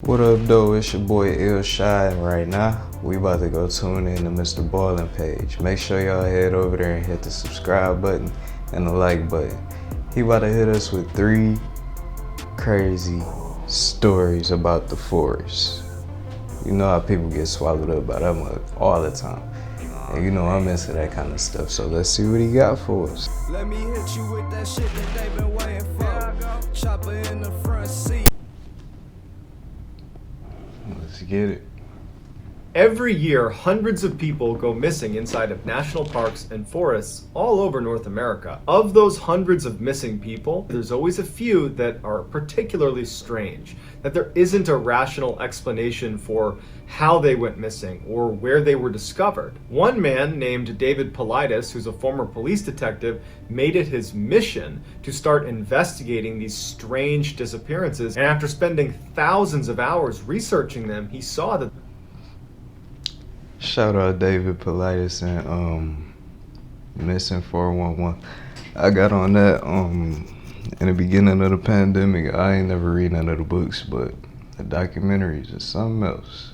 What up though, it's your boy Ill Shy, and right now we about to go tune in to MrBallen page. Make sure y'all head over there and hit the subscribe button and the like button. He about to hit us with 3 crazy stories about the forest. You know how people get swallowed up by that mug all the time. And you know I'm into that kind of stuff, so let's see what he got for us. Let me hit you with that shit that they've been waiting for. Chopper in the front seat. Let's get it. Every year, hundreds of people go missing inside of national parks and forests all over North America. Of those hundreds of missing people, there's always a few that are particularly strange, that there isn't a rational explanation for how they went missing or where they were discovered. One man named David Paulides, who's a former police detective, made it his mission to start investigating these strange disappearances. And after spending thousands of hours researching them, he saw that Shout out David Paulides and Missing 411. I got on that in the beginning of the pandemic. I ain't never read none of the books, but the documentaries is something else.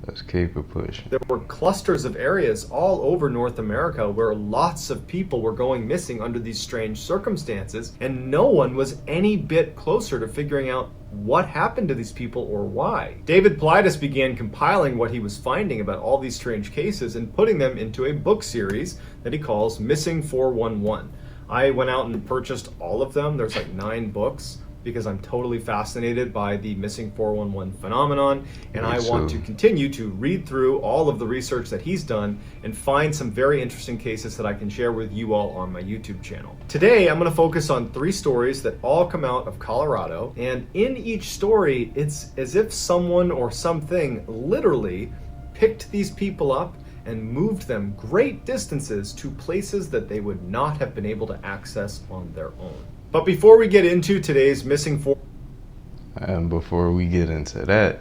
Let's keep it pushing. there were clusters of areas all over North America where lots of people were going missing under these strange circumstances, and no one was any bit closer to figuring out what happened to these people or why. David Paulides began compiling what he was finding about all these strange cases and putting them into a book series that he calls Missing 411. I went out and purchased all of them. There's like 9 books, because I'm totally fascinated by the Missing 411 phenomenon, and I want to continue to read through all of the research that he's done and find some very interesting cases that I can share with you all on my YouTube channel. Today, I'm going to focus on 3 stories that all come out of Colorado, and in each story, it's as if someone or something literally picked these people up and moved them great distances to places that they would not have been able to access on their own. But before we get into today's Missing 411, And before we get into that,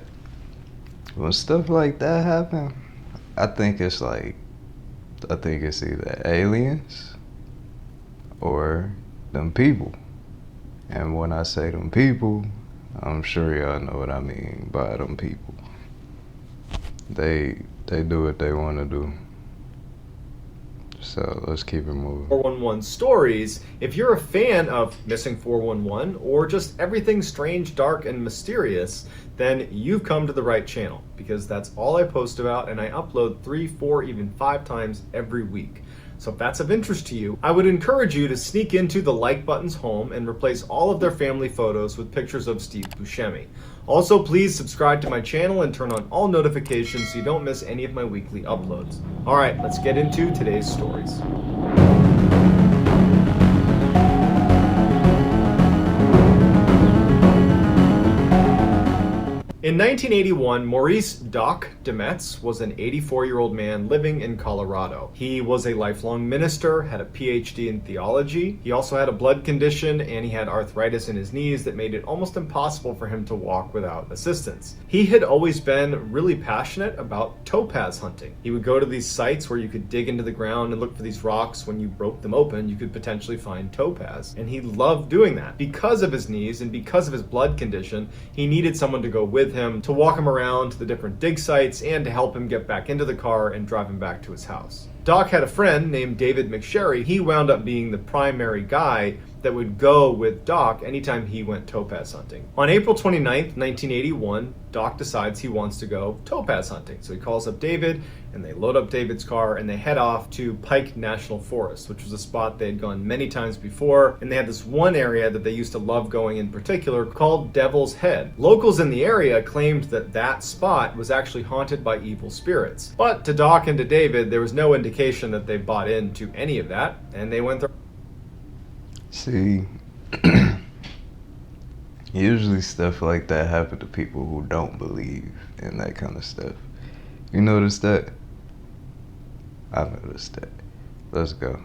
when stuff like that happen, I think it's either aliens or them people. And when I say them people, I'm sure y'all know what I mean by them people. They do what they want to do. So let's keep it moving. 411 stories. If you're a fan of Missing 411 or just everything strange, dark, and mysterious, then you've come to the right channel, because that's all I post about, and I upload 3, 4, even 5 times every week. So if that's of interest to you, I would encourage you to sneak into the like button's home and replace all of their family photos with pictures of Steve Buscemi. Also, please subscribe to my channel and turn on all notifications so you don't miss any of my weekly uploads. All right, let's get into today's stories. In 1981, Maurice Doc Demetz was an 84-year-old man living in Colorado. He was a lifelong minister, had a PhD in theology. He also had a blood condition, and he had arthritis in his knees that made it almost impossible for him to walk without assistance. He had always been really passionate about topaz hunting. He would go to these sites where you could dig into the ground and look for these rocks. When you broke them open, you could potentially find topaz. And he loved doing that. Because of his knees and because of his blood condition, he needed someone to go with him to walk him around to the different dig sites and to help him get back into the car and drive him back to his house. Doc had a friend named David McSherry. He wound up being the primary guy that would go with Doc anytime he went topaz hunting. On April 29th, 1981, Doc decides he wants to go topaz hunting. So he calls up David, and they load up David's car, and they head off to Pike National Forest, which was a spot they had gone many times before. And they had this one area that they used to love going in particular called Devil's Head. Locals in the area claimed that that spot was actually haunted by evil spirits. But to Doc and to David, there was no indication that they bought into any of that, and they went there. See, usually stuff like that happen to people who don't believe in that kind of stuff. You notice that? I noticed that. Let's go.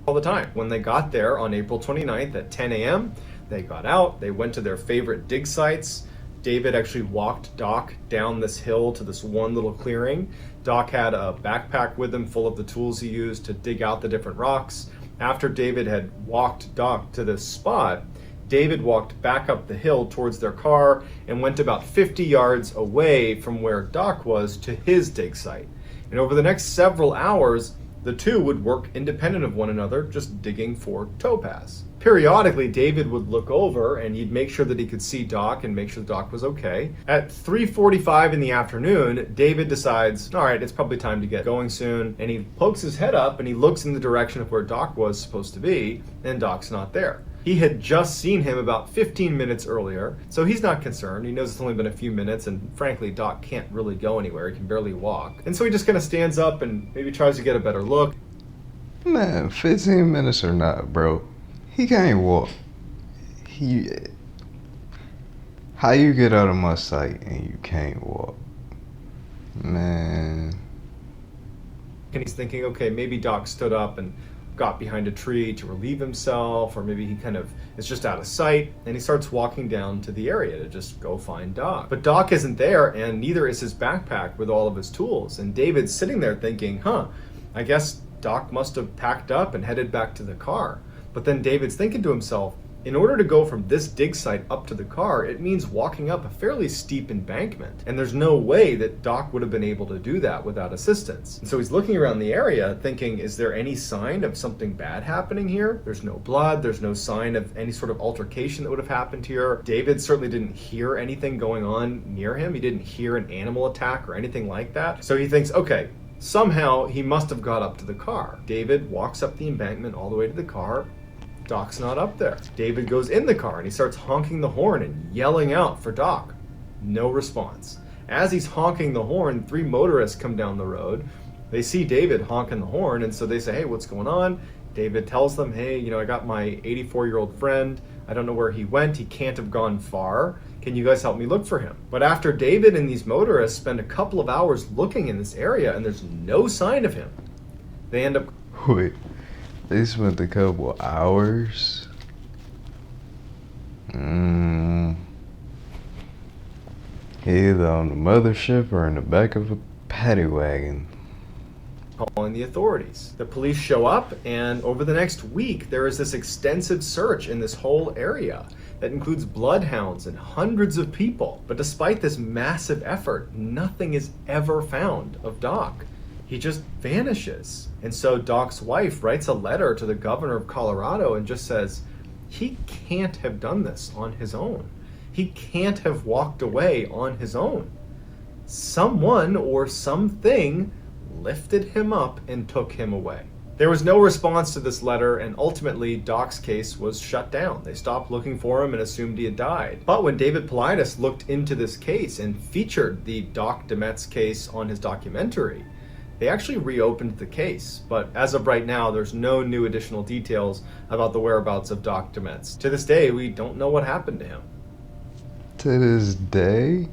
All the time. When they got there on April 29th at 10 a.m., they got out, they went to their favorite dig sites. David actually walked Doc down this hill to this one little clearing. Doc had a backpack with him full of the tools he used to dig out the different rocks. After David had walked Doc to this spot, David walked back up the hill towards their car and went about 50 yards away from where Doc was to his dig site. And over the next several hours, the two would work independent of one another, just digging for topaz. Periodically, David would look over and he'd make sure that he could see Doc and make sure Doc was okay. At 3:45 in the afternoon, David decides, all right, it's probably time to get going soon. And he pokes his head up and he looks in the direction of where Doc was supposed to be, and Doc's not there. He had just seen him about 15 minutes earlier, so he's not concerned. He knows it's only been a few minutes, and frankly, Doc can't really go anywhere. He can barely walk. And so he just kind of stands up and maybe tries to get a better look. Man, 15 minutes or not, bro. He can't walk. How you get out of my sight and you can't walk? Man. And he's thinking, okay, maybe Doc stood up and got behind a tree to relieve himself, or maybe he kind of is just out of sight, and he starts walking down to the area to just go find Doc. But Doc isn't there, and neither is his backpack with all of his tools. And David's sitting there thinking, I guess Doc must have packed up and headed back to the car. But then David's thinking to himself, in order to go from this dig site up to the car, it means walking up a fairly steep embankment. And there's no way that Doc would have been able to do that without assistance. And so he's looking around the area thinking, is there any sign of something bad happening here? There's no blood, there's no sign of any sort of altercation that would have happened here. David certainly didn't hear anything going on near him. He didn't hear an animal attack or anything like that. So he thinks, okay, somehow he must have got up to the car. David walks up the embankment all the way to the car. Doc's not up there. David goes in the car and he starts honking the horn and yelling out for Doc. No response. As he's honking the horn, 3 motorists come down the road. They see David honking the horn, and so they say, hey, what's going on? David tells them, hey, I got my 84-year-old friend. I don't know where he went. He can't have gone far. Can you guys help me look for him? But after David and these motorists spend a couple of hours looking in this area and there's no sign of him, they end up... Wait. They spent a couple hours. Either on the mothership or in the back of a paddy wagon. Calling the authorities. The police show up, and over the next week, there is this extensive search in this whole area that includes bloodhounds and hundreds of people. But despite this massive effort, nothing is ever found of Doc. He just vanishes. And so Doc's wife writes a letter to the governor of Colorado and just says, he can't have done this on his own. He can't have walked away on his own. Someone or something lifted him up and took him away. There was no response to this letter, and ultimately Doc's case was shut down. They stopped looking for him and assumed he had died. But when David Paulides looked into this case and featured the Doc DeMetz case on his documentary, they actually reopened the case, but as of right now, there's no new additional details about the whereabouts of Doc DeMetz. To this day, we don't know what happened to him. To this day?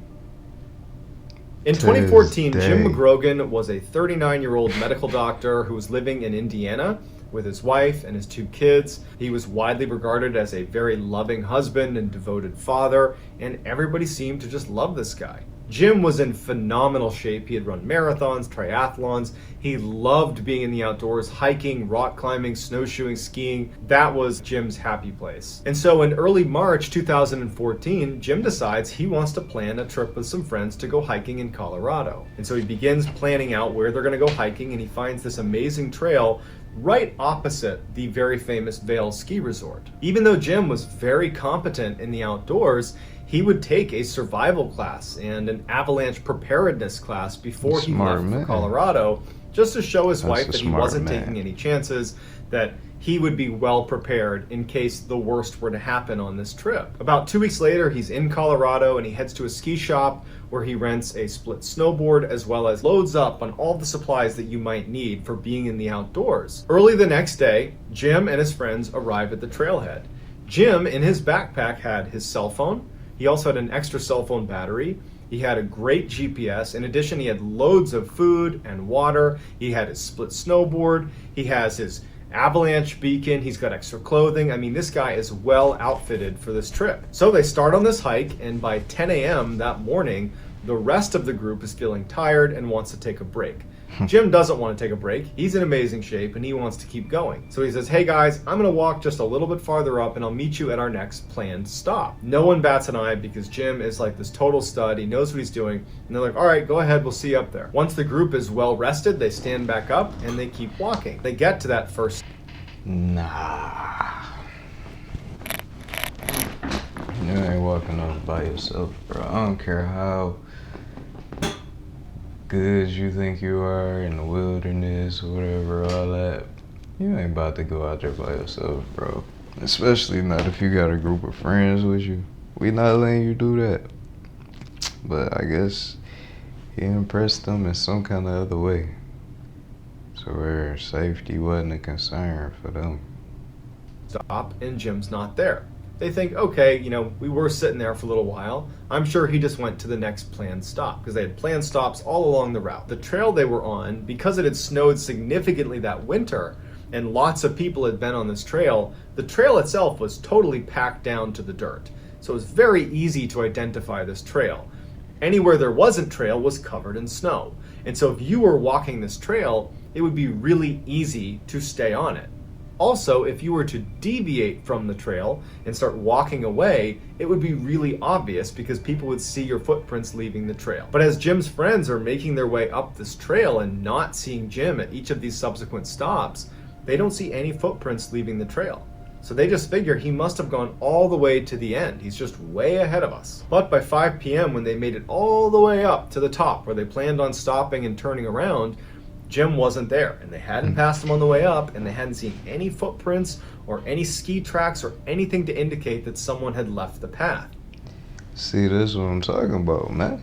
In 2014, Jim McGrogan was a 39-year-old medical doctor who was living in Indiana with his wife and his 2 kids. He was widely regarded as a very loving husband and devoted father, and everybody seemed to just love this guy. Jim was in phenomenal shape. He had run marathons, triathlons. He loved being in the outdoors, hiking, rock climbing, snowshoeing, skiing. That was Jim's happy place. And so in early March 2014, Jim decides he wants to plan a trip with some friends to go hiking in Colorado. And so he begins planning out where they're going to go hiking, and he finds this amazing trail right opposite the very famous Vail ski resort. Even though Jim was very competent in the outdoors, he would take a survival class and an avalanche preparedness class before he left for Colorado, just to show his wife that he wasn't taking any chances, that he would be well prepared in case the worst were to happen on this trip. About 2 weeks later, he's in Colorado and he heads to a ski shop where he rents a split snowboard as well as loads up on all the supplies that you might need for being in the outdoors. Early the next day, Jim and his friends arrive at the trailhead. Jim, in his backpack, had his cell phone. He also had an extra cell phone battery. He had a great GPS. In addition, he had loads of food and water. He had his split snowboard. He has his avalanche beacon. He's got extra clothing. I mean, this guy is well outfitted for this trip. So they start on this hike, and by 10 a.m. that morning, the rest of the group is feeling tired and wants to take a break. Jim doesn't want to take a break. He's in amazing shape and he wants to keep going. So he says, hey guys, I'm going to walk just a little bit farther up and I'll meet you at our next planned stop. No one bats an eye because Jim is like this total stud. He knows what he's doing. And they're like, all right, go ahead. We'll see you up there. Once the group is well rested, they stand back up and they keep walking. They get to that first. Nah. You ain't walking off by yourself, bro. I don't care how good you think you are in the wilderness or whatever, all that. You ain't about to go out there by yourself, bro. Especially not if you got a group of friends with you. We not letting you do that. But I guess he impressed them in some kind of other way. So where safety wasn't a concern for them. Stop and Jim's not there. They think, okay, we were sitting there for a little while. I'm sure he just went to the next planned stop because they had planned stops all along the route. The trail they were on, because it had snowed significantly that winter and lots of people had been on this trail, the trail itself was totally packed down to the dirt. So it was very easy to identify this trail. Anywhere there wasn't trail was covered in snow. And so if you were walking this trail, it would be really easy to stay on it. Also, if you were to deviate from the trail and start walking away, it would be really obvious because people would see your footprints leaving the trail. But as Jim's friends are making their way up this trail and not seeing Jim at each of these subsequent stops, they don't see any footprints leaving the trail. So they just figure he must have gone all the way to the end. He's just way ahead of us. But by 5 p.m., when they made it all the way up to the top where they planned on stopping and turning around, Jim wasn't there, and they hadn't passed him on the way up, and they hadn't seen any footprints or any ski tracks or anything to indicate that someone had left the path. See, that's what I'm talking about, man.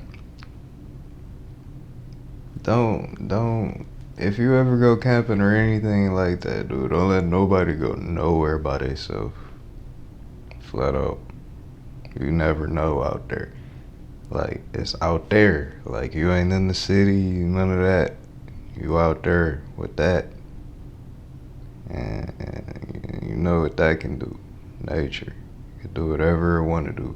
Don't, if you ever go camping or anything like that, dude, don't let nobody go nowhere by themselves. Flat out. You never know out there. Like, it's out there. Like, you ain't in the city, none of that. You out there with that, and you know what that can do. Nature. You can do whatever it want to do.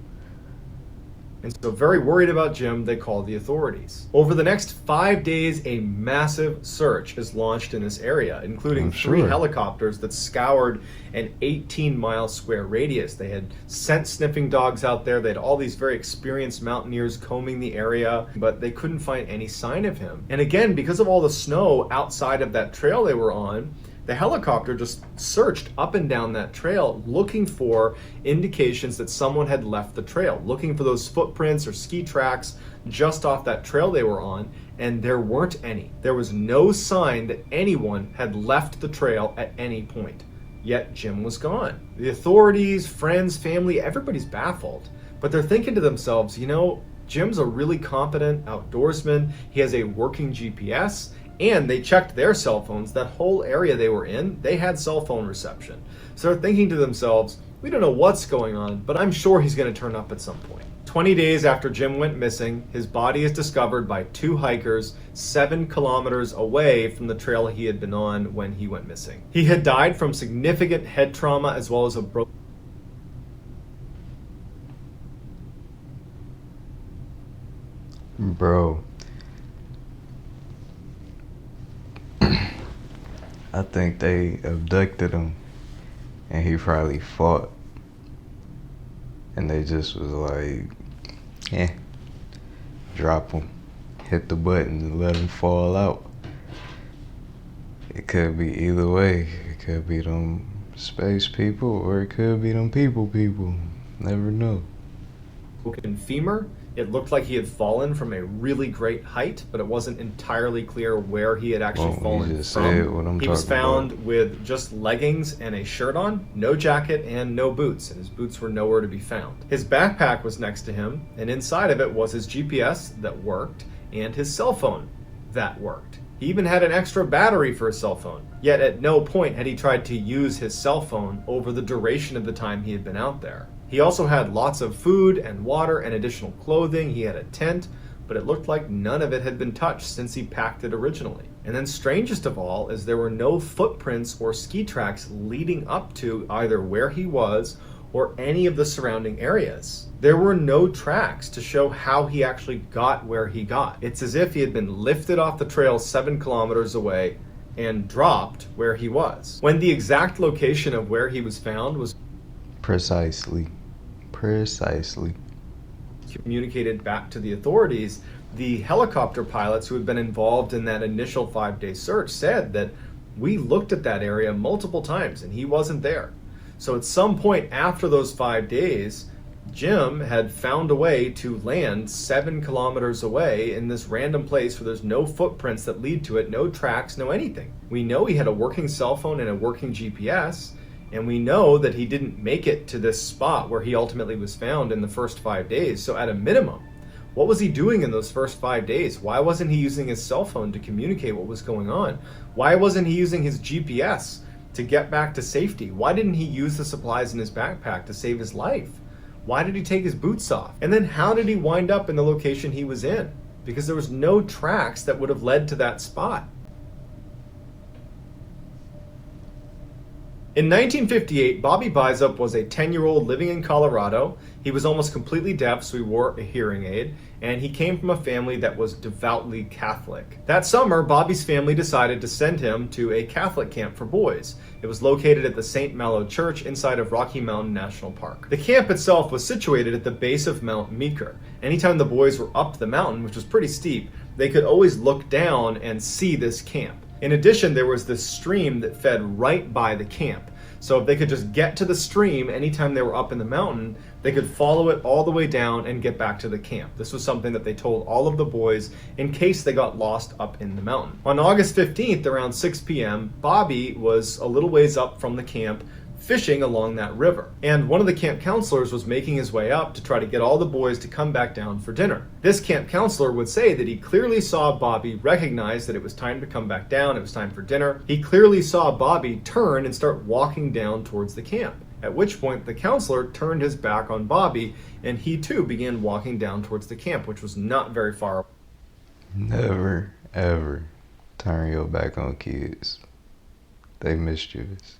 And so very worried about Jim, they called the authorities. Over the next 5 days, a massive search is launched in this area, including 3 helicopters that scoured an 18-mile square radius. They had scent sniffing dogs out there. They had all these very experienced mountaineers combing the area, but they couldn't find any sign of him. And again, because of all the snow outside of that trail they were on, the helicopter just searched up and down that trail looking for indications that someone had left the trail, looking for those footprints or ski tracks just off that trail they were on, and there weren't any. There was no sign that anyone had left the trail at any point. Yet Jim was gone. The authorities, friends, family, everybody's baffled, but they're thinking to themselves, Jim's a really competent outdoorsman. He has a working GPS. And they checked their cell phones. That whole area they were in, they had cell phone reception. So they're thinking to themselves, we don't know what's going on, but I'm sure he's going to turn up at some point. 20 days after Jim went missing, his body is discovered by 2 hikers 7 kilometers away from the trail he had been on when he went missing. He had died from significant head trauma as well as a broken... Bro. I think they abducted him and he probably fought. And they just was like, drop him, hit the button and let him fall out. It could be either way. It could be them space people or it could be them people. Never know. Broken femur. It looked like he had fallen from a really great height, but it wasn't entirely clear where he had actually fallen from. He was found with just leggings and a shirt on, no jacket and no boots, and his boots were nowhere to be found. His backpack was next to him, and inside of it was his GPS that worked and his cell phone that worked. He even had an extra battery for his cell phone, yet at no point had he tried to use his cell phone over the duration of the time he had been out there. He also had lots of food and water and additional clothing. He had a tent, but it looked like none of it had been touched since he packed it originally. And then strangest of all is there were no footprints or ski tracks leading up to either where he was or any of the surrounding areas. There were no tracks to show how he actually got where he got. It's as if he had been lifted off the trail 7 kilometers away and dropped where he was. When the exact location of where he was found was Precisely communicated back to the authorities, the helicopter pilots who had been involved in that initial 5-day search said that we looked at that area multiple times and he wasn't there. So at some point after those 5 days, Jim had found a way to land 7 kilometers away in this random place where there's no footprints that lead to it, no tracks, no anything. We know he had a working cell phone and a working GPS, and we know that he didn't make it to this spot where he ultimately was found in the first 5 days. So at a minimum, what was he doing in those first 5 days? Why wasn't he using his cell phone to communicate what was going on? Why wasn't he using his GPS to get back to safety? Why didn't he use the supplies in his backpack to save his life? Why did he take his boots off? And then how did he wind up in the location he was in? Because there was no tracks that would have led to that spot. In 1958, Bobby Bisup was a 10-year-old living in Colorado. He was almost completely deaf, so he wore a hearing aid, and he came from a family that was devoutly Catholic. That summer, Bobby's family decided to send him to a Catholic camp for boys. It was located at the St. Malo Church inside of Rocky Mountain National Park. The camp itself was situated at the base of Mount Meeker. Anytime the boys were up the mountain, which was pretty steep, they could always look down and see this camp. In addition, there was this stream that fed right by the camp. So if they could just get to the stream anytime they were up in the mountain, they could follow it all the way down and get back to the camp. This was something that they told all of the boys in case they got lost up in the mountain. On August 15th, around 6 p.m., Bobby was a little ways up from the camp fishing along that river. And one of the camp counselors was making his way up to try to get all the boys to come back down for dinner. This camp counselor would say that he clearly saw Bobby recognize that it was time to come back down, it was time for dinner. He clearly saw Bobby turn and start walking down towards the camp. At which point the counselor turned his back on Bobby and he too began walking down towards the camp, which was not very far away. Never, ever turn your back on kids. They mischievous.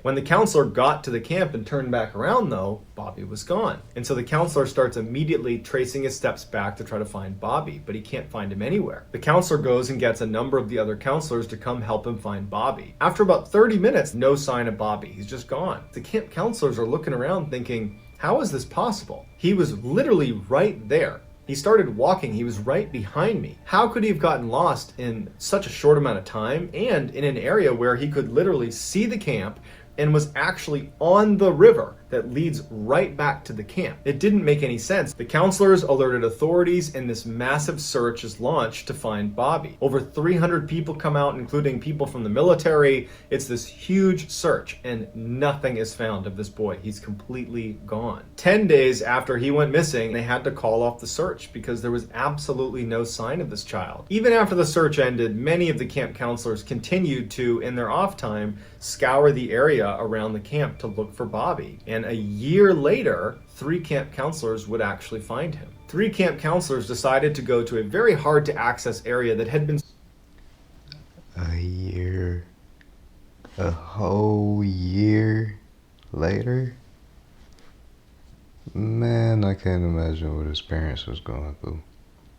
When the counselor got to the camp and turned back around though, Bobby was gone. And so the counselor starts immediately tracing his steps back to try to find Bobby, but he can't find him anywhere. The counselor goes and gets a number of the other counselors to come help him find Bobby. After about 30 minutes, no sign of Bobby. He's just gone. The camp counselors are looking around thinking, how is this possible? He was literally right there. He started walking, he was right behind me. How could he have gotten lost in such a short amount of time and in an area where he could literally see the camp and was actually on the river that leads right back to the camp? It didn't make any sense. The counselors alerted authorities and this massive search is launched to find Bobby. Over 300 people come out, including people from the military. It's this huge search and nothing is found of this boy. He's completely gone. 10 days after he went missing, they had to call off the search because there was absolutely no sign of this child. Even after the search ended, many of the camp counselors continued to, in their off time, scour the area around the camp to look for Bobby. And a year later, 3 camp counselors would actually find him. 3 camp counselors decided to go to a very hard to access area that had been... A year, a whole year later? Man, I can't imagine what his parents was going through.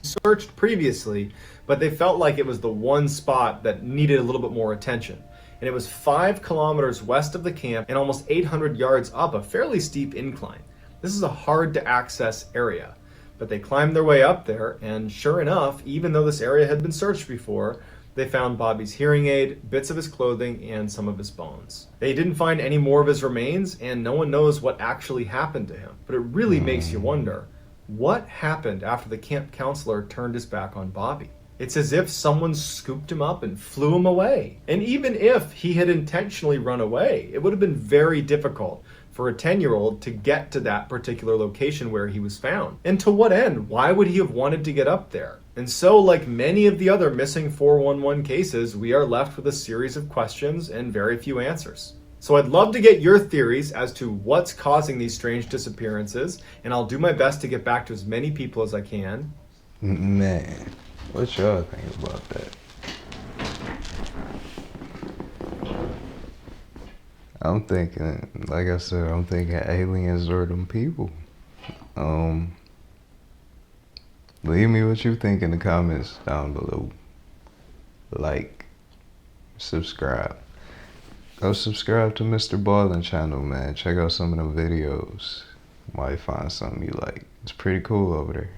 Searched previously, but they felt like it was the one spot that needed a little bit more attention. And it was 5 kilometers west of the camp and almost 800 yards up a fairly steep incline. This is a hard to access area, but they climbed their way up there, and sure enough, even though this area had been searched before, they found Bobby's hearing aid, bits of his clothing, and some of his bones. They didn't find any more of his remains, and no one knows what actually happened to him. But it really makes you wonder, what happened after the camp counselor turned his back on Bobby? It's as if someone scooped him up and flew him away. And even if he had intentionally run away, it would have been very difficult for a 10-year-old to get to that particular location where he was found. And to what end? Why would he have wanted to get up there? And so, like many of the other missing 411 cases, we are left with a series of questions and very few answers. So I'd love to get your theories as to what's causing these strange disappearances, and I'll do my best to get back to as many people as I can. Man, what y'all think about that? I'm thinking, like I said, I'm thinking aliens or them people. Leave me what you think in the comments down below. Like, subscribe. Go subscribe to MrBallen channel, man. Check out some of them videos. Might find something you like. It's pretty cool over there.